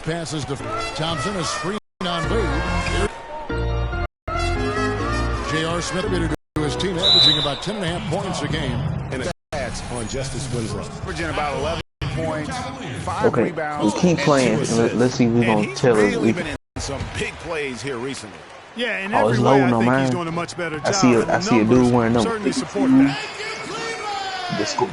Passes to Thompson, a screen on Wade. J.R. Smith to his team, averaging about 10.5 points a game. And stats on Justice Winslow. Averaging about 11 points, 5 Okay, rebounds. we keep playing. Let's see who's going to tell us. Really been in some big plays here recently. Yeah, in Oh, every it's way, loading I on think mine. he's doing a much better job. I see a dude wearing number certainly 52. support that. The school.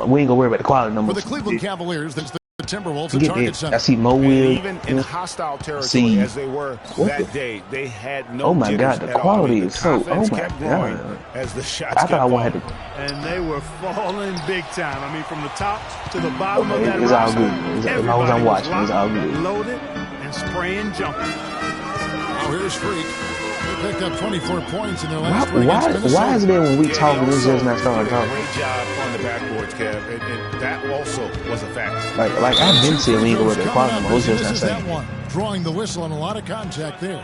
We ain't gonna worry about the quality For numbers. the Cleveland Cavaliers, that's the Timberwolves at Get target it. center. I see Mo Will. Even in hostile territory as they were that day, they had no Oh my God, jitters the at all. quality I mean, is so. Oh confidence my kept growing God. as the shots I thought I kept wanted falling. to. And they were falling big time. I mean, from the top to the bottom of that It's all roster, good. As long as I'm watching, it's all good. loaded and spraying jumping. Now here's Freak. They picked up 24 points in their last win Why against Minnesota. is it that when we talking, it's just not starting did a talking? great job on the backboards, Kev, and that also was a factor. Like I've been saying we ain't gonna worry about the quality numbers. I was just not That saying. one, drawing the whistle and a lot of contact there.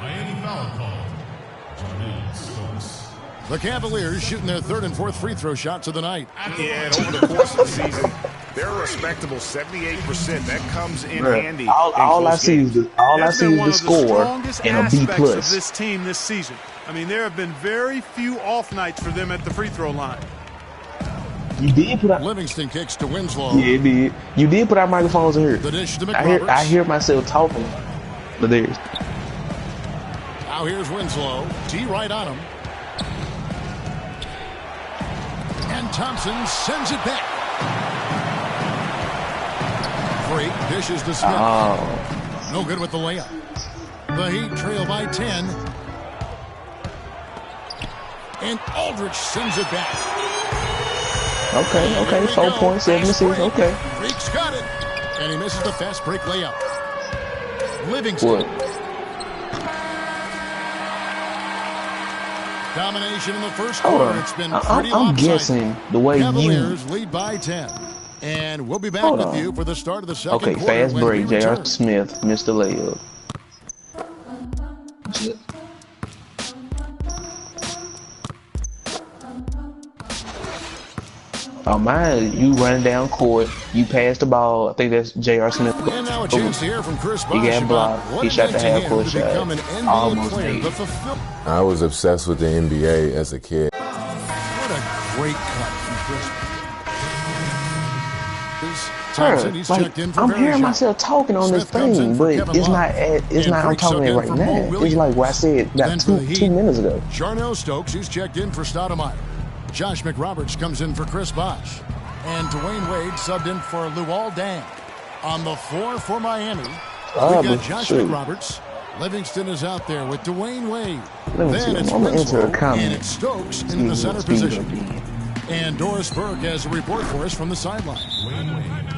The Cavaliers shooting their third and fourth free throw shots of the night. Yeah, and over the course of the season, they're a respectable 78%. That comes in handy. All I see is the score and a B plus. Of this team this season. I mean, there have been very few off nights for them at the free throw line. You did put out. Livingston kicks to Winslow. Yeah, it did. You did put our microphones in here. The dish to McRoberts. I hear myself talking, but there's. Now here's Winslow. T right on him. And Thompson sends it back. Freak dishes to Smith. Oh. No good with the layup. The Heat trail by 10. And Aldridge sends it back. Okay. 4.76. Okay. Freak's got it. And he misses the fast break layup. Livingston. What? Domination in the first Hold quarter. on. It's been I'm pretty lopsided. guessing the way Cavaliers lead by 10. And we'll be back with you for the start of the second quarter. Okay, fast when break. we J.R. return. Smith missed the layup. Oh, mine, you running down court. You passed the ball. I think that's J.R. Smith. And now a chance to hear from Chris Bosh. He got about blocked. what He it shot meant the to half him court to become an shot. NBA Almost player. made The it. fulfill- I was obsessed with the NBA as a kid. What a great cut from Chris. Thompson, he's checked in for I'm Barry hearing Shot. myself talking on this Smith comes in thing, for but Kevin it's Love. not. It's And not. I'm Freak talking subbed it in right for Mo now. It's Williams. like what I said Then about for the 2 Heat, minutes ago. Jarnell Stokes, he's checked in for Stoudemire. Josh McRoberts comes in for Chris Bosh. And Dwayne Wade subbed in for Luol Deng. On the floor for Miami, we've got Josh McRoberts. Livingston is out there with Dwayne Wade. Then it's I'm gonna enter a Winslow, comment. and it's Stokes in the center position. And Doris Burke has a report for us from the sideline.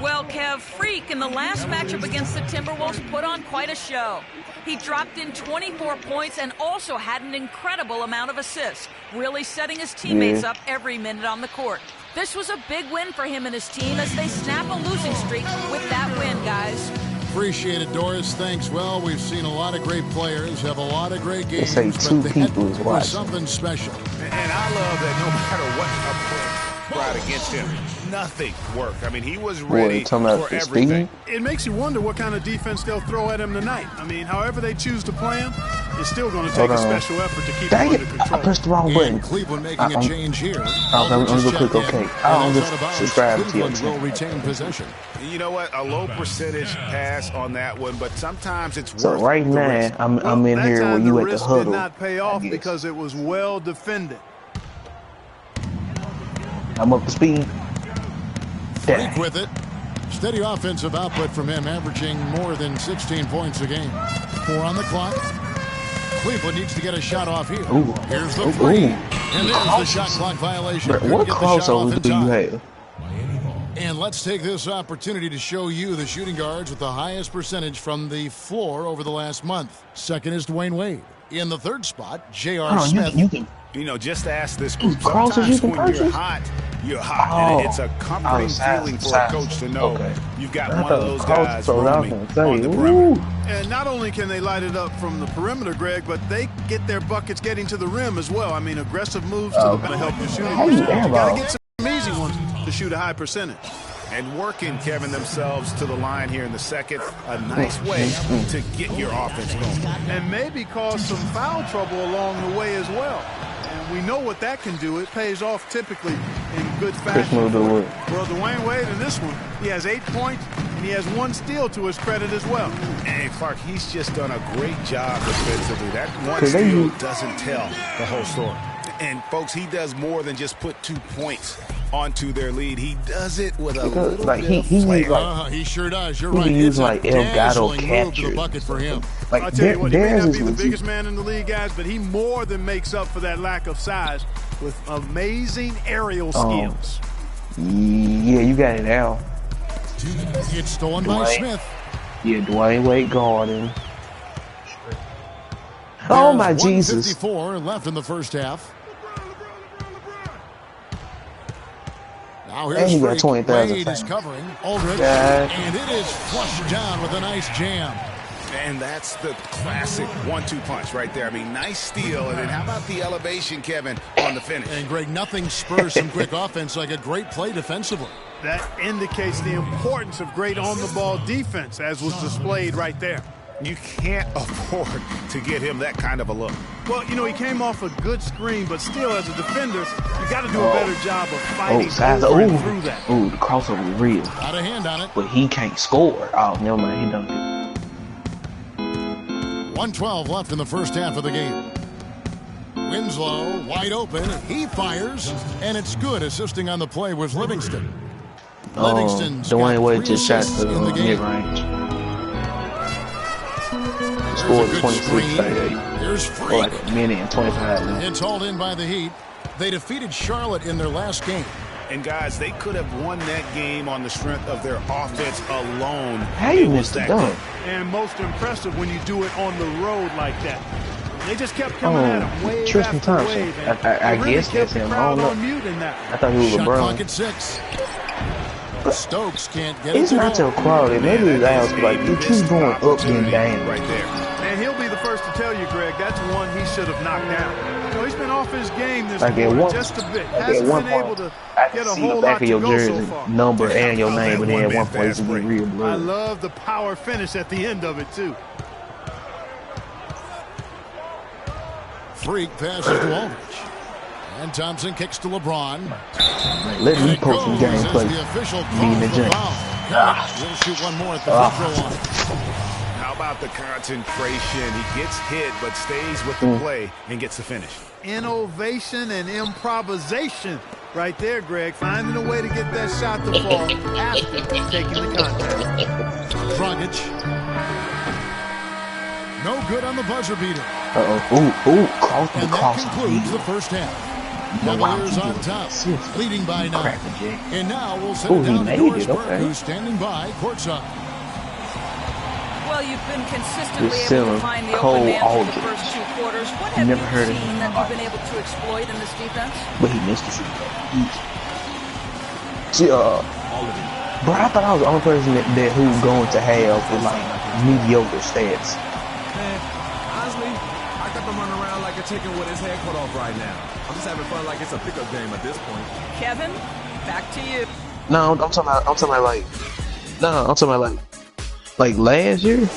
Well, Kev, Freak in the last matchup against the Timberwolves put on quite a show. He dropped in 24 points and also had an incredible amount of assists, really setting his teammates up every minute on the court. This was a big win for him and his team as they snap a losing streak with that win, guys. Appreciate it, Doris. Thanks. Well, we've seen a lot of great players have a lot of great games. They say two but people that is was watching. something special. And I love that no matter what a player tried against him, nothing worked. I mean, he was ready talking about for the everything. It makes you wonder what kind of defense they'll throw at him tonight. I mean, however they choose to play him, it's still going to take a special effort to keep him Dang under it! control. I pressed the wrong button. And Cleveland making a change here. I'm gonna click OK. I'm just subscribe to Cleveland will you. retain possession. You know what? A low percentage pass on that one, but sometimes it's worth So right the now, risk. I'm in that here time where you the at the risk huddle. did not pay off I guess. because it was well defended. I'm up to speed. Freak with it. Steady offensive output from him, averaging more than 16 points a game. 4 on the clock. Cleveland needs to get a shot off here. Ooh. Here's the Ooh. three. Ooh. And there's the shot clock violation. Bro, Couldn't what get the shot off crossovers in do you time. have? And let's take this opportunity to show you the shooting guards with the highest percentage from the floor over the last month. Second is Dwayne Wade. In the third spot, J.R. Smith. You can. You know, just ask this group. Crosses you Sometimes can when you're purchase? hot, you're hot. And it's a comforting feeling for a coach to know you've got one of those guys roaming on the perimeter. And not only can they light it up from the perimeter, Greg, but they get their buckets getting to the rim as well. I mean, aggressive moves to the back to help your shooting. How you You got airball? to get some easy ones to shoot a high percentage. And working, Kevin, themselves to the line here in the second. A nice way to get your offense going. And maybe cause some foul trouble along the way as well. And we know what that can do. It pays off typically in good fashion. Well, Dwayne Wade in this one, he has 8 points, and he has 1 steal to his credit as well. And Clark, he's just done a great job defensively. That 1 steal doesn't tell the whole story. And, folks, he does more than just put 2 points onto their lead. He does it with a little bit of flair. He sure does. You're right. He used like Elgato capture. Bucket for him. Like, I'll tell you what, he may not be the biggest man in the league, guys, but he more than makes up for that lack of size with amazing aerial skills. Yeah, you got it now. It's stolen by Smith. Yeah, Dwayne Wade guarding. Oh, my Jesus. 1:54 left in the first half. Now here's he got 20,000. Wade is covering Aldridge, and it is flushed down with a nice jam. And that's the classic 1-2 punch right there. I mean, nice steal. And then how about the elevation, Kevin, on the finish? And, Greg, nothing spurs some quick offense like a great play defensively. That indicates the importance of great on-the-ball defense, as was displayed right there. You can't afford to get him that kind of a look. Well, you know, he came off a good screen, but still, as a defender, you got to do a better job of fighting over and through that. Ooh, the crossover was real. Got a hand on it. But he can't score. Oh, never mind. He dunked it. 1:12 left in the first half of the game. Winslow wide open. He fires, and it's good. Assisting on the play was Livingston. Livingston's Dwayne Wade just shot the mid-range. Scored 26-38. Here's Freak. Like a minute and 25 minutes. It's hauled in by the Heat. They defeated Charlotte in their last game. And, guys, they could have won that game on the strength of their offense alone. How you missed the dunk? And most impressive when you do it on the road like that. They just kept coming at him wave Tristan after Thompson. wave. I really guess that's him. I don't know. I thought he was Shot LeBron. clock at 6. Stokes can't get it. It's not your quality. Maybe his ass, like, you keep going up and down. Right there. And he'll be the first to tell you, Greg, that's one he should have knocked down. You know, he's been off his game this quarter just a bit. Hasn't been able to get a whole lot to go so far. Number and your name, but then at one place it'll be real blue. I love the power finish at the end of it, too. Freak passes to Aldridge. And Thompson kicks to LeBron. Let me post some gameplay. The official Being the judge. We'll shoot one more at the free throw line. How about the concentration? He gets hit, but stays with the play and gets the finish. Innovation and improvisation right there, Greg. Finding a way to get that shot to fall after taking the contact. Dragic. No good on the buzzer beater. Cross and that concludes the first half. Cavaliers on top, leading by 9. And now we'll send it down to Doris Burke, who's standing by courtside. Well, you've been consistently able to find the open man for the first 2 quarters. What have you seen that you've been able to exploit in this defense? But he missed it. See, bro, I thought I was the only person that who's going to have with like mediocre stats. Man, honestly, I got them running around like a chicken with his head cut off right now. I'm just having fun like it's a pickup game at this point. Kevin, back to you. No, I'm talking about like last year,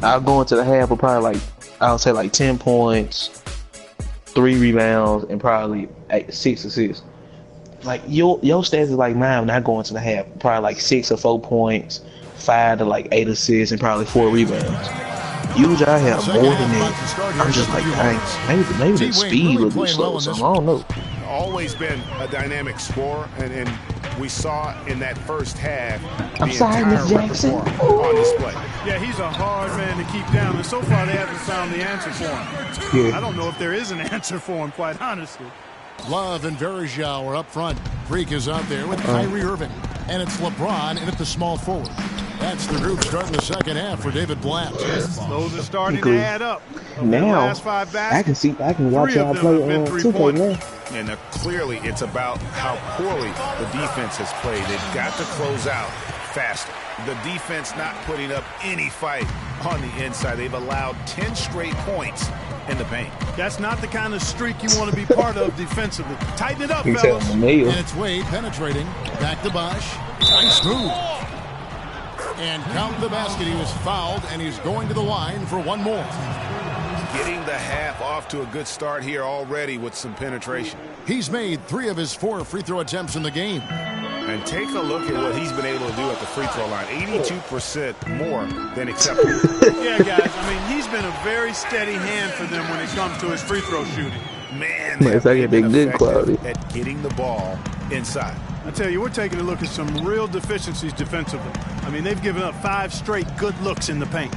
I'll go into the half with probably like, I'll say like 10 points, 3 rebounds, and probably 6 assists. Like your stats is like mine when I go into the half, probably like 6 or 4 points, 5 to like 8 assists, and probably 4 rebounds. Usually I have more than that. I'm just like, dang, maybe the speed will be slow, so I don't know. Always been a dynamic scorer, and we saw in that first half I'm sorry, Miss Jackson. On display. Yeah, he's a hard man to keep down, and so far they haven't found the answer for him. Yeah. I don't know if there is an answer for him, quite honestly. Love and Verjao are up front. Freak is out there with Kyrie Irving. And it's LeBron in at the small forward. That's the group starting the second half for David Blatt. Those are starting to add up. Now, I can watch y'all play 2K now. And clearly it's about how poorly the defense has played. They've got to close out faster. The defense not putting up any fight on the inside. They've allowed 10 straight points in the paint. That's not the kind of streak you want to be part of defensively. Tighten it up, fellas. And it's Wade penetrating. Back to Bosch. Nice move. And count the basket. He was fouled, and he's going to the line for one more. Getting the half off to a good start here already with some penetration. He's made 3 of his 4 free throw attempts in the game. And take a look at what he's been able to do at the free throw line. 82% more than acceptable. Yeah, guys, I mean, he's been a very steady hand for them when it comes to his free throw shooting. Man, it's like a big good quality at getting the ball inside. I tell you, we're taking a look at some real deficiencies defensively. I mean, they've given up 5 straight good looks in the paint.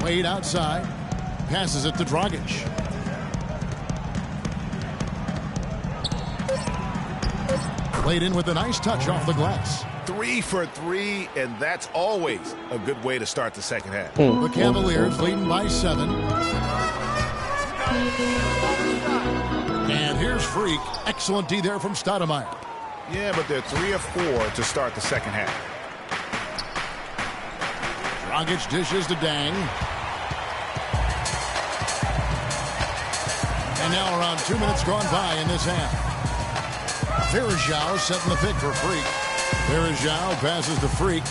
Wade outside. Passes it to Dragic. Played in with a nice touch off the glass. 3 for 3, and that's always a good way to start the second half. The Cavaliers leading by 7. And here's Freak. Excellent D there from Stoudemire. Yeah, but they're 3 of 4 to start the second half. Dragic dishes to Dang. And now around 2 minutes gone by in this half. Verjao setting the pick for Freak. Verjao passes to Freak.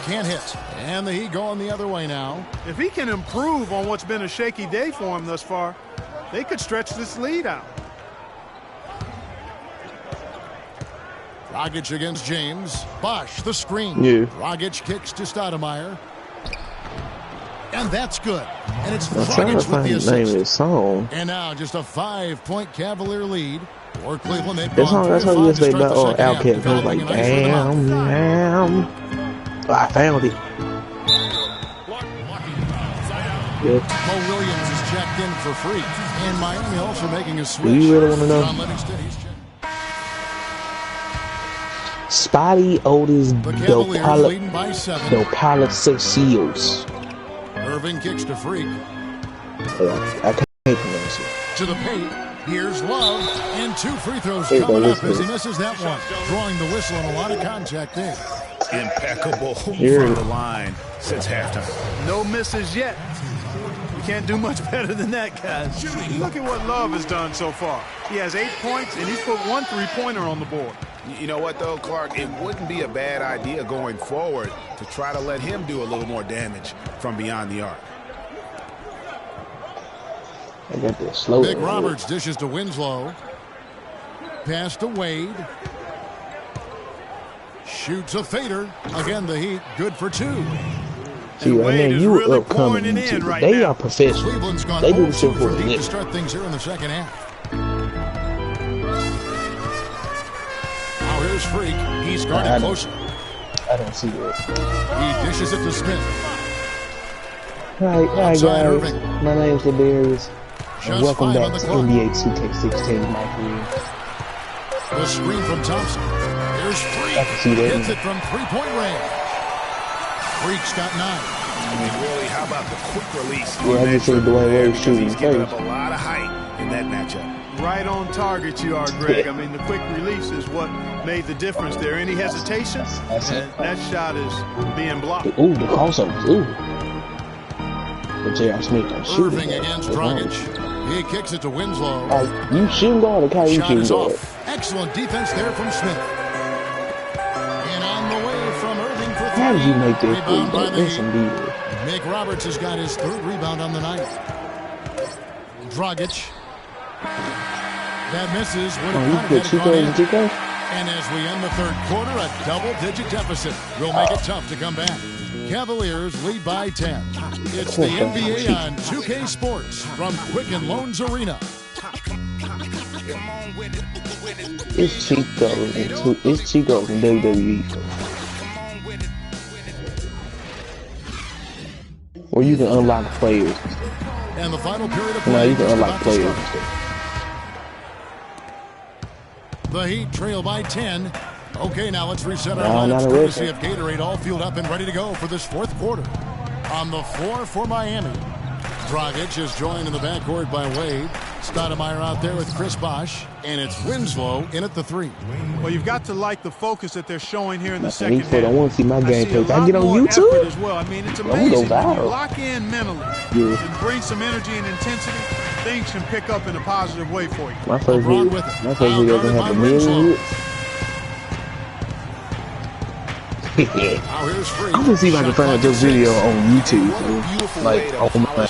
Can't hit. And the Heat going the other way now. If he can improve on what's been a shaky day for him thus far, they could stretch this lead out. Dragic against James. Bosch, the screen. Yeah. Dragic kicks to Stoudemire. And that's good. And it's I'm trying to Dragic with find the the name of assist. this song. And now just a 5-point Cavalier lead. For Cleveland, they've That's gone how 3 you of 5 say to start about the second half, Outcast. I was developing like, a nice rhythm. damn. I found it. Yeah. Mo Williams is checked in for Freak. And Miami also making a switch. Do you really want to know? John Livingston, he's checked. Spotty Otis The Cavaliers leading by 7. Dopalacecios. Irving kicks to Freak. I can't pronounce it. To the paint. Here's Love. And 2 free throws Hey, coming up listen. as he misses that one. Drawing the whistle and a lot of contact there. Impeccable from Here. the line since halftime. No misses yet. You can't do much better than that, guys. Look at what Love has done so far. He has 8 points, and he's put 1 3-pointer on the board. You know what, though, Clark? It wouldn't be a bad idea going forward to try to let him do a little more damage from beyond the arc. I got this slow. Vic Roberts dishes to Winslow. Pass to Wade. Shoots a fader. Again, the Heat good for 2. See, And I Wade mean, is you really upcoming. pouring it in right They now. are professional. Cleveland's gone They do 0-2 the shit for from the deep to Knicks. start things here in the second half. Now here's Freak. He's I guarded don't- closely. I don't see that. He dishes it to Smith. Hi Outside guys. Irving. My name's Ladarius. Just And welcome 5 on back the to clock. NBA 2K16, my career. The screen from Thompson. Here's Freak. I can see that. Hits it from 3-point range. Freak's got 9. I mean, really, how about the quick release? Yeah, I just see Dwayne Wade Because shooting he's giving up first. a lot of height in that matchup. Right on target you are, Greg. I mean, the quick release is what made the difference there. Any hesitation, That's it. and that shot is being blocked. Ooh, the crossovers. Ooh. But J.R. Smith don't shoot Irving it. against Dragic. He kicks it to Winslow. You shooting guard or Kyrie Shot shooting is guard? off. Excellent defense there from Smith. And on the way from Irving for 3. How did you make that Rebound by three? the That's Heat. some deal. Nick Roberts has got his 3rd rebound on the night. Dragic. That misses. Would Oh, have you kind put of Chico gone in in. the Chico? And as we end the 3rd quarter, a double-digit deficit will make it tough to come back. Cavaliers lead by 10. It's the NBA on 2K Sports from Quicken Loans Arena. It's Chico. It's Chico from WWE. Where you can unlock players. And the final period of No, play you can just unlock about to players. start. The Heat trail by 10. Okay, now let's reset our No, lineups not a courtesy reset. of Gatorade, all fueled up and ready to go for this 4th quarter. On the floor for Miami, Dragic is joined in the backcourt by Wade. Stoudemire out there with Chris Bosh, and it's Winslow in at the 3. Well, you've got to like the focus that they're showing here in the second half. I want to see my gameplay. I get on YouTube as well. I mean, it's amazing when you lock in mentally and bring some energy and intensity. Things can pick up in a positive way for you. My first video gonna have a million. I'm gonna see if I can find this video on YouTube, like on my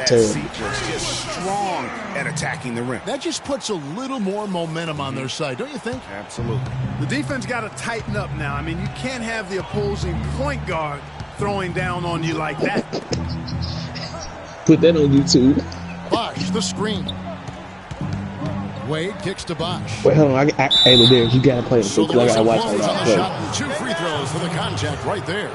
just strong at attacking the rim. That just puts a little more momentum on their side, don't you think? Absolutely. The defense got to tighten up now. I mean, you can't have the opposing point guard throwing down on you like that. Put that on YouTube. Bosh, the screen. Wade kicks to Bosh. Wait, hold on. Hey, Ladarius, you gotta play it. So I gotta watch on the it. shot and 2 free throws for the contact right there.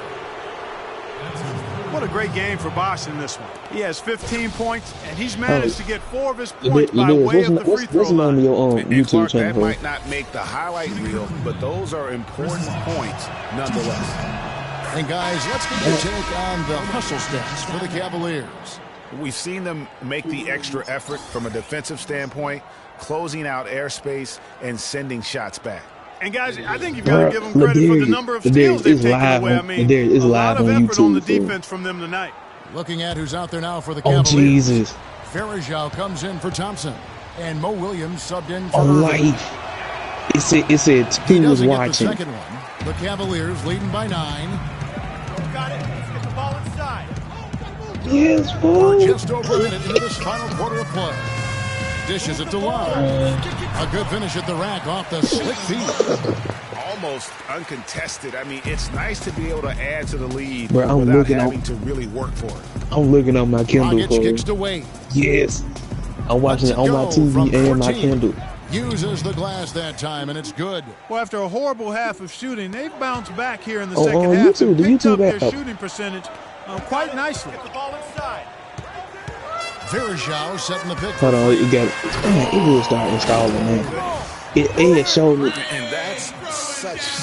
What a great game for Bosh in this one. He has 15 points, and he's managed to get 4 of his points by way of the free throw line. Your YouTube channel. That might not make the highlight reel, but those are important points nonetheless. And guys, let's get your take on the hustle stats for the Cavaliers. We've seen them make the extra effort from a defensive standpoint, closing out airspace and sending shots back. And guys, I think you've got to give them credit for the number of steals they've taken away. I mean, a lot of effort on the defense from them tonight. Looking at who's out there now for the Cavaliers. Oh, Jesus. Farajao comes in for Thompson. And Mo Williams subbed in for life. It said he was watching. The second one. The Cavaliers leading by 9. Got it. Let's get the ball inside. Yes, we're just over a minute into this final quarter of play. Dishes it to Love. A good finish at the rack off the slick feet. Almost uncontested. I mean, it's nice to be able to add to the lead without having to really work for it. I'm looking on my Kindle. Kicks to Wade. Yes. I'm watching it on my TV and my Kindle. Uses the glass that time, and it's good. Well, after a horrible half of shooting, they've bounced back here in the second half and picked up their shooting percentage quite nicely. Get the ball inside. Farajao setting the pick. Hold on, it will start installing, man. It showed me. And that's such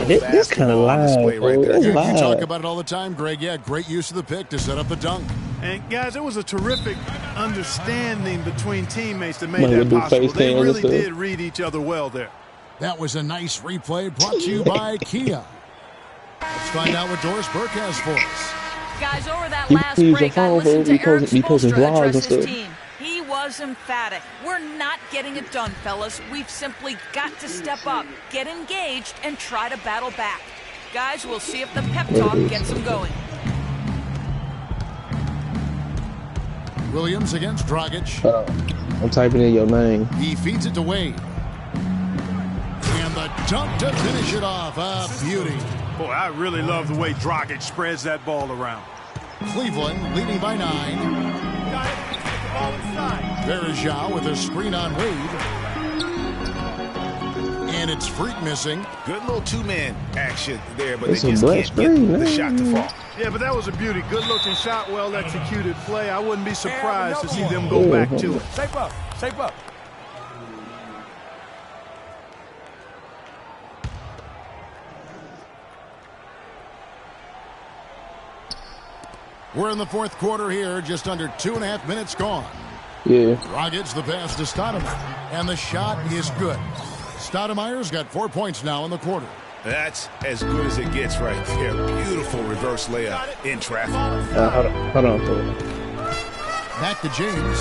this kind of live, bro. That's live. You talk about it all the time, Greg. Yeah, great use of the pick to set up the dunk. And guys, it was a terrific understanding between teammates that made that possible. They really did read each other well there. That was a nice replay brought to you by Kia. Let's find out what Doris Burke has for us. Guys, over that last break, I listened to Eric Spoelstra address his team. He was emphatic. We're not getting it done, fellas. We've simply got to step up, get engaged, and try to battle back. Guys, we'll see if the pep talk gets them going. Williams against Dragic. I'm typing in your name. He feeds it to Wade. And the dunk to finish it off. A beauty. Boy, I really love the way Dragic spreads that ball around. Cleveland leading by 9. Got it. Get the ball inside. Farajao with a screen on Wade. And it's Freak missing. Good little two-man action there, but they just can't get the shot to fall. Yeah, but that was a beauty. Good-looking shot, well-executed play. I wouldn't be surprised to see them go back to it. Shape up. Shape up. We're in the fourth quarter here, just under 2.5 minutes gone. Yeah. Dragic the pass to Stoudemire, and the shot is good. Stoudemire's got 4 points now in the quarter. That's as good as it gets right there. Beautiful reverse layup in traffic. Hold on. Back to James.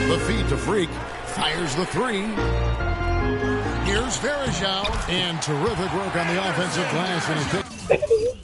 The feed to Freak. Fires the 3. Here's Farajao. And terrific work on the offensive glass. And